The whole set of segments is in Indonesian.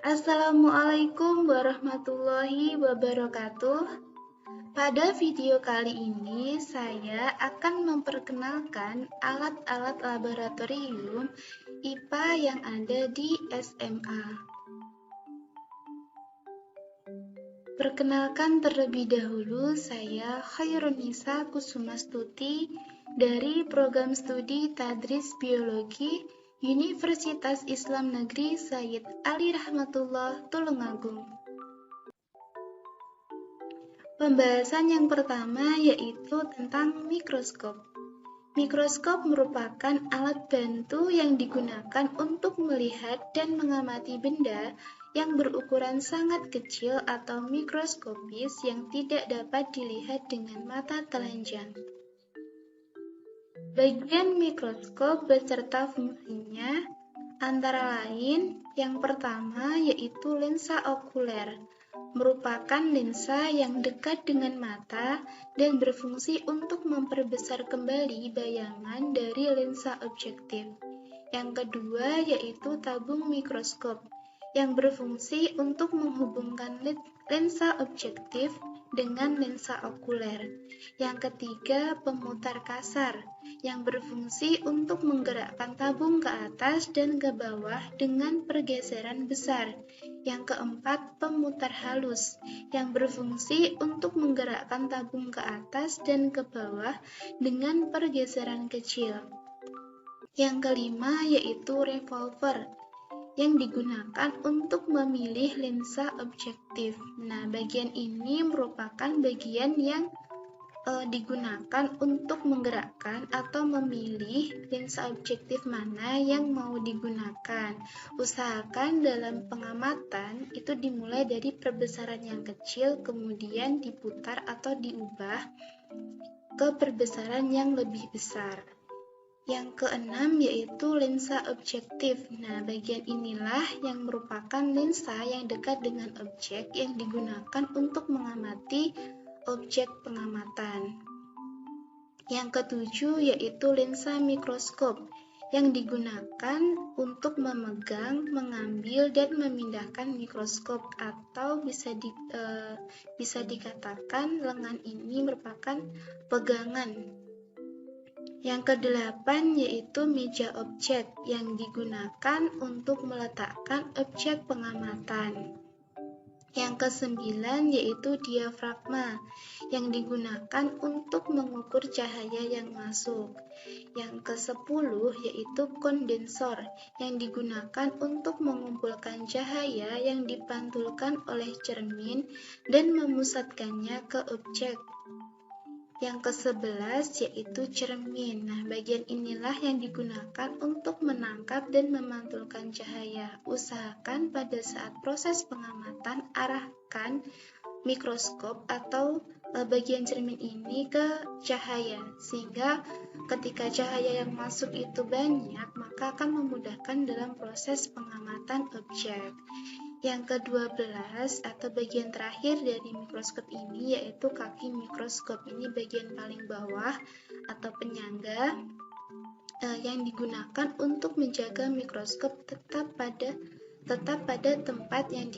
Assalamualaikum warahmatullahi wabarakatuh. Pada video kali ini, saya akan memperkenalkan alat-alat laboratorium IPA yang ada di SMA. Perkenalkan terlebih dahulu, saya Khairunisa Kusumastuti dari Program Studi Tadris Biologi Universitas Islam Negeri Sayyid Ali Rahmatullah Tulungagung. Pembahasan yang pertama yaitu tentang mikroskop. Mikroskop merupakan alat bantu yang digunakan untuk melihat dan mengamati benda yang berukuran sangat kecil atau mikroskopis yang tidak dapat dilihat dengan mata telanjang. Bagian mikroskop beserta fungsinya antara lain yang pertama yaitu lensa okuler, merupakan lensa yang dekat dengan mata dan berfungsi untuk memperbesar kembali bayangan dari lensa objektif. Yang kedua yaitu tabung mikroskop, yang berfungsi untuk menghubungkan lensa objektif dengan lensa okuler. Yang ketiga, pemutar kasar, yang berfungsi untuk menggerakkan tabung ke atas dan ke bawah dengan pergeseran besar. Yang keempat, pemutar halus, yang berfungsi untuk menggerakkan tabung ke atas dan ke bawah dengan pergeseran kecil. Yang kelima yaitu revolver, yang digunakan untuk memilih lensa objektif. Nah, bagian ini merupakan bagian yang digunakan untuk menggerakkan atau memilih lensa objektif mana yang mau digunakan. Usahakan dalam pengamatan itu dimulai dari perbesaran yang kecil, kemudian diputar atau diubah ke perbesaran yang lebih besar. Yang keenam yaitu lensa objektif. Nah, bagian inilah yang merupakan lensa yang dekat dengan objek yang digunakan untuk mengamati objek pengamatan. Yang ketujuh yaitu lensa mikroskop, yang digunakan untuk memegang, mengambil, dan memindahkan mikroskop, atau bisa dikatakan lengan ini merupakan pegangan. Yang kedelapan yaitu meja objek, yang digunakan untuk meletakkan objek pengamatan. Yang kesembilan yaitu diafragma, yang digunakan untuk mengukur cahaya yang masuk. Yang kesepuluh yaitu kondensor, yang digunakan untuk mengumpulkan cahaya yang dipantulkan oleh cermin dan memusatkannya ke objek. Yang ke-11 yaitu cermin. Nah, bagian inilah yang digunakan untuk menangkap dan memantulkan cahaya. Usahakan pada saat proses pengamatan arahkan mikroskop atau bagian cermin ini ke cahaya, sehingga ketika cahaya yang masuk itu banyak, maka akan memudahkan dalam proses pengamatan objek. Yang ke-12 atau bagian terakhir dari mikroskop ini yaitu kaki mikroskop. Ini bagian paling bawah atau penyangga yang digunakan untuk menjaga mikroskop tetap pada tempat yang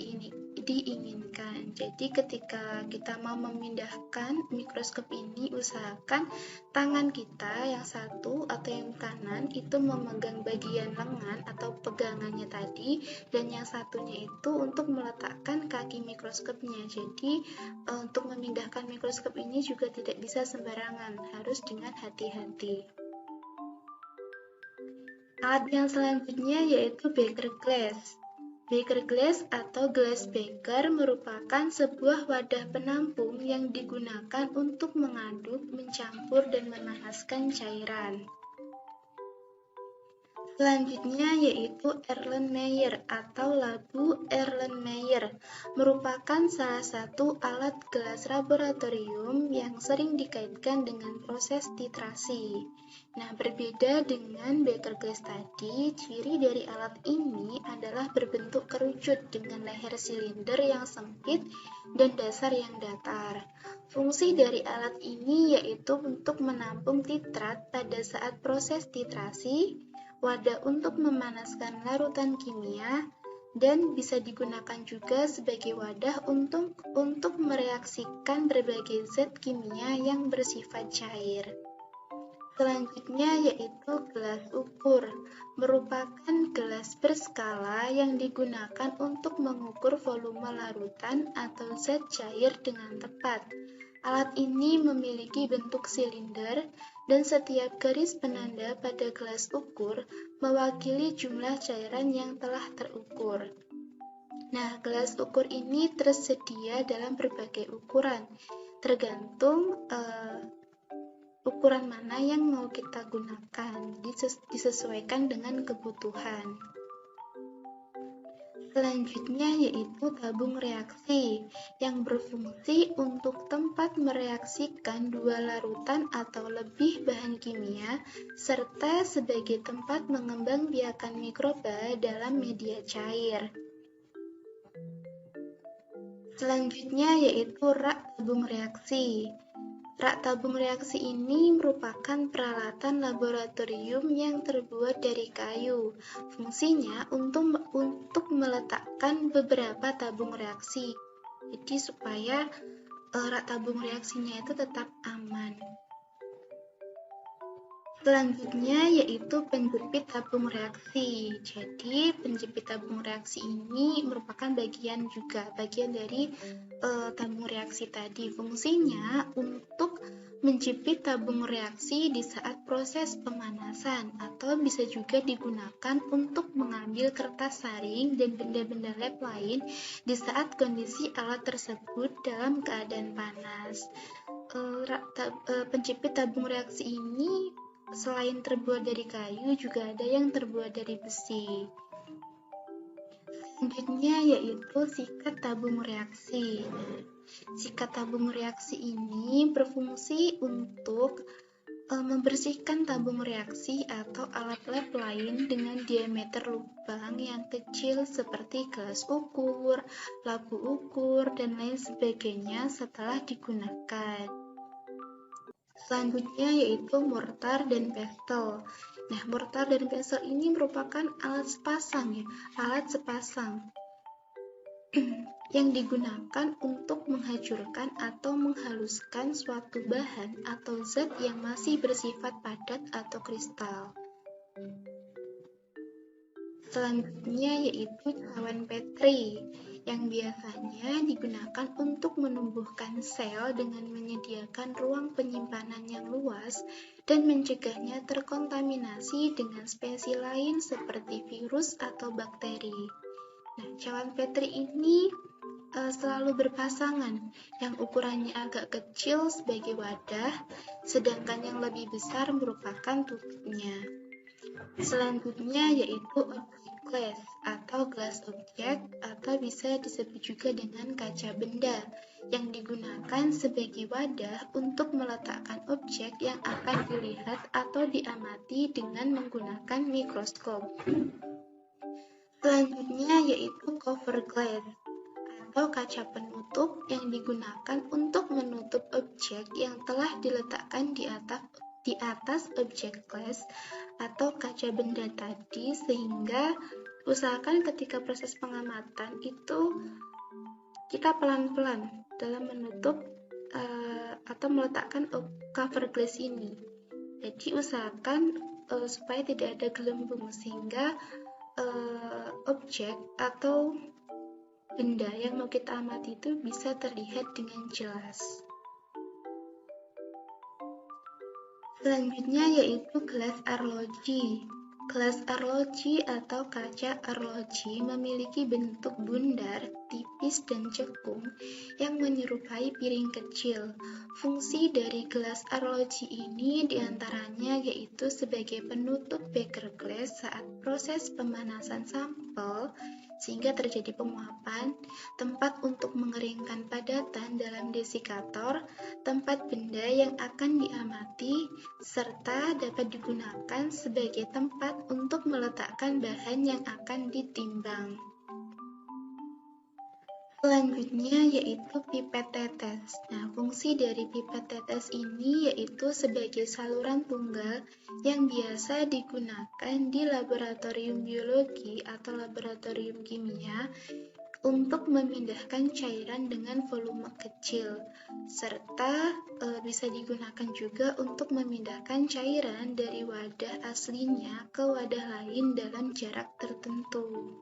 diinginkan. Jadi ketika kita mau memindahkan mikroskop ini, usahakan tangan kita yang satu atau yang kanan itu memegang bagian lengan atau pegangannya tadi, dan yang satunya itu untuk meletakkan kaki mikroskopnya. Jadi untuk memindahkan mikroskop ini juga tidak bisa sembarangan, harus dengan hati-hati. Alat yang selanjutnya yaitu beaker glass. Beaker glass atau glass beaker merupakan sebuah wadah penampung yang digunakan untuk mengaduk, mencampur, dan memanaskan cairan. Selanjutnya yaitu Erlenmeyer atau labu Erlenmeyer, merupakan salah satu alat gelas laboratorium yang sering dikaitkan dengan proses titrasi. Nah, berbeda dengan beaker glass tadi, ciri dari alat ini adalah berbentuk kerucut dengan leher silinder yang sempit dan dasar yang datar. Fungsi dari alat ini yaitu untuk menampung titrat pada saat proses titrasi, wadah untuk memanaskan larutan kimia, dan bisa digunakan juga sebagai wadah untuk mereaksikan berbagai zat kimia yang bersifat cair. Selanjutnya yaitu gelas ukur, merupakan gelas berskala yang digunakan untuk mengukur volume larutan atau zat cair dengan tepat. Alat ini memiliki bentuk silinder dan setiap garis penanda pada gelas ukur mewakili jumlah cairan yang telah terukur. Nah, gelas ukur ini tersedia dalam berbagai ukuran, tergantung ukuran mana yang mau kita gunakan, disesuaikan dengan kebutuhan. Selanjutnya yaitu tabung reaksi, yang berfungsi untuk tempat mereaksikan dua larutan atau lebih bahan kimia, serta sebagai tempat mengembangbiakan mikroba dalam media cair. Selanjutnya yaitu rak tabung reaksi. Rak tabung reaksi ini merupakan peralatan laboratorium yang terbuat dari kayu. Fungsinya untuk meletakkan beberapa tabung reaksi. Jadi supaya rak tabung reaksinya itu tetap aman. Selanjutnya yaitu penjepit tabung reaksi. Jadi penjepit tabung reaksi ini merupakan bagian dari tabung reaksi tadi. Fungsinya untuk menjepit tabung reaksi di saat proses pemanasan, atau bisa juga digunakan untuk mengambil kertas saring dan benda-benda lab lain di saat kondisi alat tersebut dalam keadaan panas. Penjepit tabung reaksi ini selain terbuat dari kayu, juga ada yang terbuat dari besi. Selanjutnya yaitu sikat tabung reaksi. Sikat tabung reaksi ini berfungsi untuk membersihkan tabung reaksi atau alat lab lain dengan diameter lubang yang kecil seperti gelas ukur, labu ukur, dan lain sebagainya setelah digunakan. Selanjutnya yaitu mortar dan pestle. Nah, mortar dan pestle ini merupakan alat sepasang yang digunakan untuk menghancurkan atau menghaluskan suatu bahan atau zat yang masih bersifat padat atau kristal. Selanjutnya yaitu cawan Petri, yang biasanya digunakan untuk menumbuhkan sel dengan menyediakan ruang penyimpanan yang luas dan mencegahnya terkontaminasi dengan spesies lain seperti virus atau bakteri. Nah, cawan Petri ini selalu berpasangan, yang ukurannya agak kecil sebagai wadah, sedangkan yang lebih besar merupakan tutupnya. Selanjutnya yaitu object glass atau gelas objek, atau bisa disebut juga dengan kaca benda, yang digunakan sebagai wadah untuk meletakkan objek yang akan dilihat atau diamati dengan menggunakan mikroskop. Selanjutnya yaitu cover glass atau kaca penutup, yang digunakan untuk menutup objek yang telah diletakkan di atas objek glass atau kaca benda tadi, sehingga usahakan ketika proses pengamatan itu kita pelan-pelan dalam menutup atau meletakkan cover glass ini. Jadi usahakan supaya tidak ada gelembung, sehingga objek atau benda yang mau kita amati itu bisa terlihat dengan jelas. Selanjutnya yaitu gelas arloji. Gelas arloji atau kaca arloji memiliki bentuk bundar, tipis, dan cekung yang menyerupai piring kecil. Fungsi dari gelas arloji ini diantaranya yaitu sebagai penutup beker glass saat proses pemanasan sampel sehingga terjadi penguapan, tempat untuk mengeringkan padatan dalam desikator, tempat benda yang akan diamati, serta dapat digunakan sebagai tempat untuk meletakkan bahan yang akan ditimbang. Selanjutnya yaitu pipet tetes. Nah, fungsi dari pipet tetes ini yaitu sebagai saluran tunggal yang biasa digunakan di laboratorium biologi atau laboratorium kimia untuk memindahkan cairan dengan volume kecil, serta bisa digunakan juga untuk memindahkan cairan dari wadah aslinya ke wadah lain dalam jarak tertentu.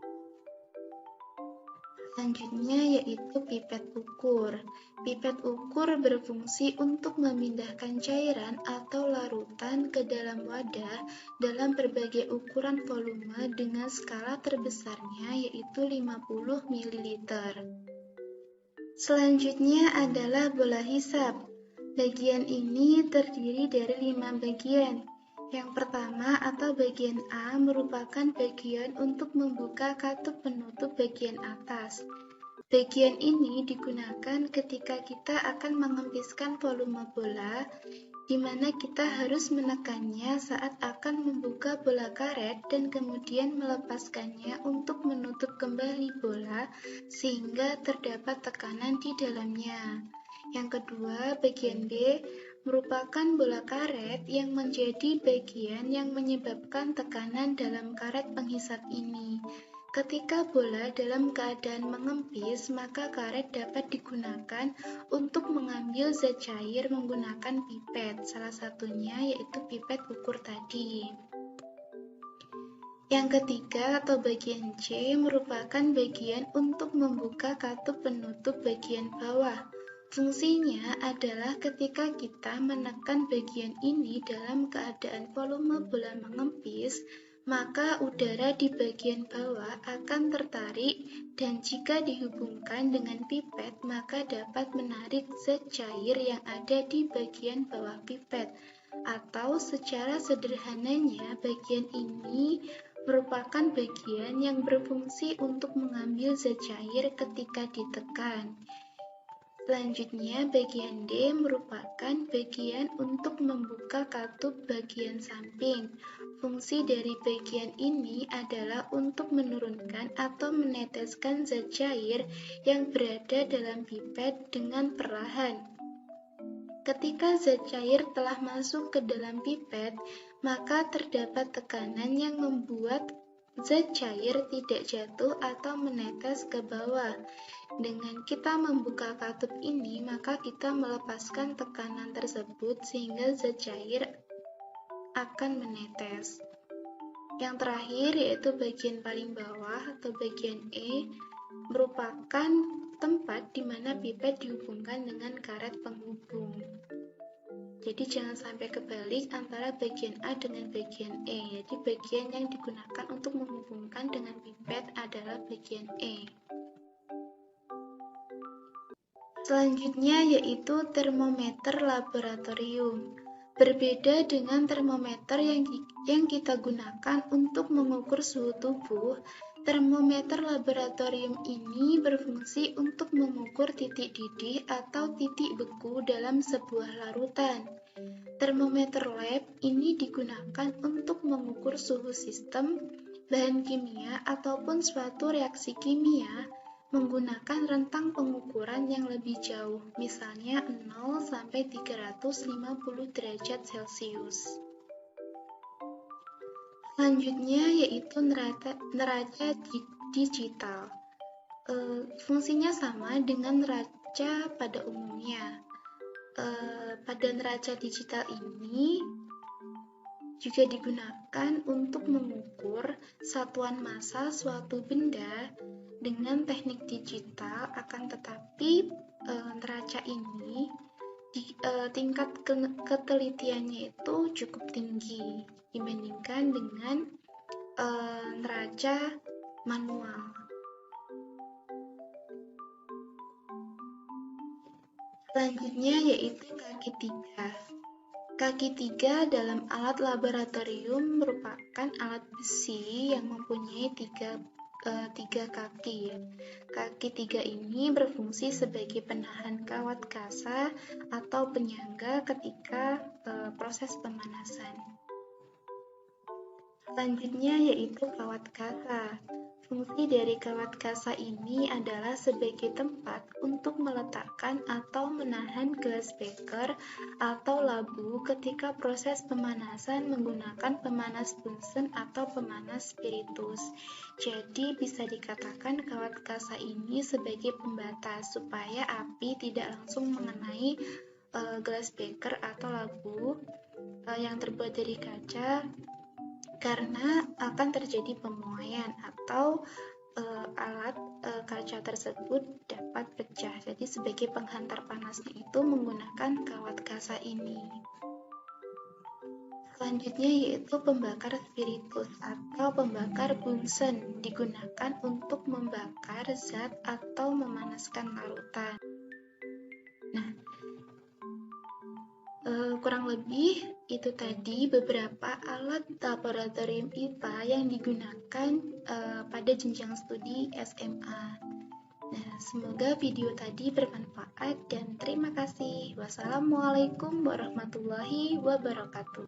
Selanjutnya yaitu pipet ukur. Pipet ukur berfungsi untuk memindahkan cairan atau larutan ke dalam wadah dalam berbagai ukuran volume dengan skala terbesarnya yaitu 50 ml. Selanjutnya adalah bola hisap. Bagian ini terdiri dari 5 bagian. Yang pertama atau bagian A merupakan bagian untuk membuka katup penutup bagian atas. Bagian ini digunakan ketika kita akan mengempiskan volume bola, di mana kita harus menekannya saat akan membuka bola karet dan kemudian melepaskannya untuk menutup kembali bola sehingga terdapat tekanan di dalamnya. Yang kedua, bagian B merupakan bola karet yang menjadi bagian yang menyebabkan tekanan dalam karet penghisap ini. Ketika bola dalam keadaan mengempis, maka karet dapat digunakan untuk mengambil zat cair menggunakan pipet, salah satunya yaitu pipet ukur tadi. Yang ketiga atau bagian C merupakan bagian untuk membuka katup penutup bagian bawah. Fungsinya adalah ketika kita menekan bagian ini dalam keadaan volume bola mengempis, maka udara di bagian bawah akan tertarik dan jika dihubungkan dengan pipet maka dapat menarik zat cair yang ada di bagian bawah pipet. Atau secara sederhananya bagian ini merupakan bagian yang berfungsi untuk mengambil zat cair ketika ditekan. Selanjutnya, bagian D merupakan bagian untuk membuka katup bagian samping. Fungsi dari bagian ini adalah untuk menurunkan atau meneteskan zat cair yang berada dalam pipet dengan perlahan. Ketika zat cair telah masuk ke dalam pipet, maka terdapat tekanan yang membuat zat cair tidak jatuh atau menetes ke bawah. Dengan kita membuka katup ini, maka kita melepaskan tekanan tersebut sehingga zat cair akan menetes. Yang terakhir yaitu bagian paling bawah atau bagian E merupakan tempat di mana pipet dihubungkan dengan karet penghubung. Jadi jangan sampai kebalik antara bagian A dengan bagian E. Jadi bagian yang digunakan untuk menghubungkan dengan pipet adalah bagian E. Selanjutnya yaitu termometer laboratorium. Berbeda dengan termometer yang kita gunakan untuk mengukur suhu tubuh, termometer laboratorium ini berfungsi untuk mengukur titik didih atau titik beku dalam sebuah larutan. Termometer lab ini digunakan untuk mengukur suhu sistem, bahan kimia, ataupun suatu reaksi kimia menggunakan rentang pengukuran yang lebih jauh, misalnya 0 sampai 350 derajat Celcius. Selanjutnya yaitu neraca digital. Fungsinya sama dengan neraca pada umumnya. Pada neraca digital ini juga digunakan untuk mengukur satuan massa suatu benda dengan teknik digital, akan tetapi neraca ini tingkat ketelitiannya itu cukup tinggi dibandingkan dengan neraca manual. Selanjutnya yaitu kaki 3. Kaki 3 dalam alat laboratorium merupakan alat besi yang mempunyai tiga kaki. Kaki 3 ini berfungsi sebagai penahan kawat kasa atau penyangga ketika proses pemanasan. Selanjutnya yaitu kawat kasa. Fungsi dari kawat kasa ini adalah sebagai tempat untuk meletakkan atau menahan gelas beker atau labu ketika proses pemanasan menggunakan pemanas Bunsen atau pemanas spiritus. Jadi bisa dikatakan kawat kasa ini sebagai pembatas supaya api tidak langsung mengenai gelas beker atau labu yang terbuat dari kaca, karena akan terjadi pemuaian atau alat kaca tersebut dapat pecah. Jadi sebagai penghantar panasnya itu menggunakan kawat kasa ini. Selanjutnya yaitu pembakar spiritus atau pembakar Bunsen, digunakan untuk membakar zat atau memanaskan larutan. Nah, kurang lebih itu tadi beberapa alat laboratorium IPA yang digunakan pada jenjang studi SMA. Nah, semoga video tadi bermanfaat dan terima kasih. Wassalamualaikum warahmatullahi wabarakatuh.